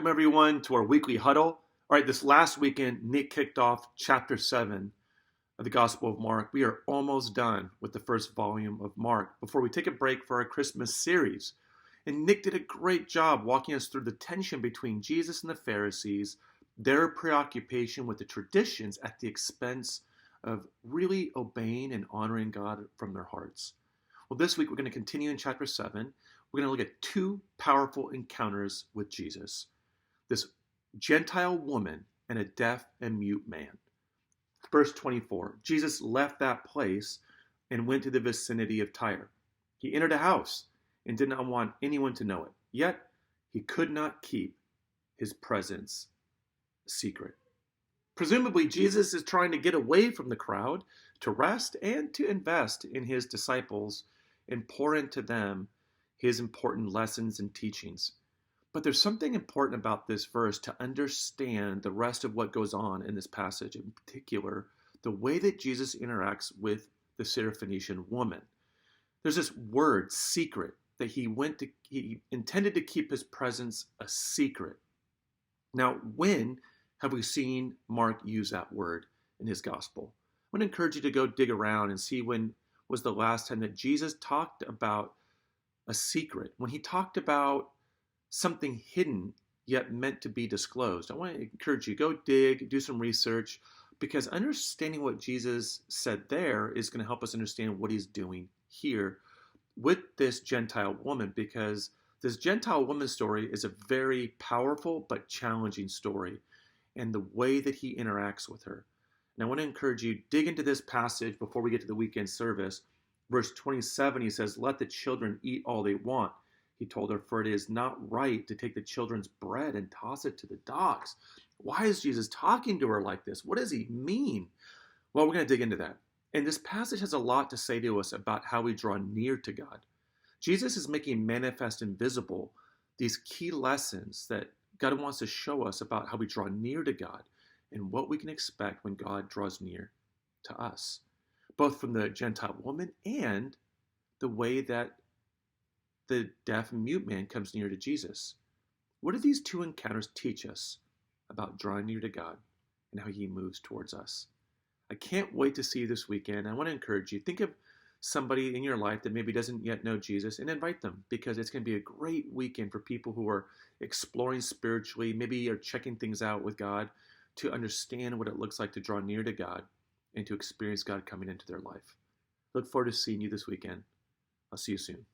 Welcome, everyone, to our weekly huddle. All right, this last weekend, Nick kicked off chapter 7 of the Gospel of Mark. We are almost done with the first volume of Mark before we take a break for our Christmas series. And Nick did a great job walking us through the tension between Jesus and the Pharisees, their preoccupation with the traditions at the expense of really obeying and honoring God from their hearts. Well, this week we're going to continue in chapter 7. We're going to look at two powerful encounters with Jesus. This Gentile woman and a deaf and mute man. Verse 24, Jesus left that place and went to the vicinity of Tyre. He entered a house and did not want anyone to know it. Yet he could not keep his presence secret. Presumably, Jesus is trying to get away from the crowd to rest and to invest in his disciples and pour into them his important lessons and teachings. But there's something important about this verse to understand the rest of what goes on in this passage, in particular, the way that Jesus interacts with the Syrophoenician woman. There's this word, secret, that he intended to keep his presence a secret. Now, when have we seen Mark use that word in his gospel? I want to encourage you to go dig around and see when was the last time that Jesus talked about a secret, when he talked about something hidden yet meant to be disclosed. I want to encourage you, go dig, do some research, because understanding what Jesus said there is going to help us understand what he's doing here with this Gentile woman, because this Gentile woman story is a very powerful but challenging story, and the way that he interacts with her. And I want to encourage you, dig into this passage before we get to the weekend service. Verse 27, he says, "Let the children eat all they want." He told her, "For it is not right to take the children's bread and toss it to the dogs." Why is Jesus talking to her like this? What does he mean? Well, we're going to dig into that. And this passage has a lot to say to us about how we draw near to God. Jesus is making manifest and visible these key lessons that God wants to show us about how we draw near to God and what we can expect when God draws near to us, both from the Gentile woman and the way that the deaf and mute man comes near to Jesus. What do these two encounters teach us about drawing near to God and how he moves towards us? I can't wait to see you this weekend. I want to encourage you, think of somebody in your life that maybe doesn't yet know Jesus and invite them, because it's going to be a great weekend for people who are exploring spiritually, maybe are checking things out with God, to understand what it looks like to draw near to God and to experience God coming into their life. Look forward to seeing you this weekend. I'll see you soon.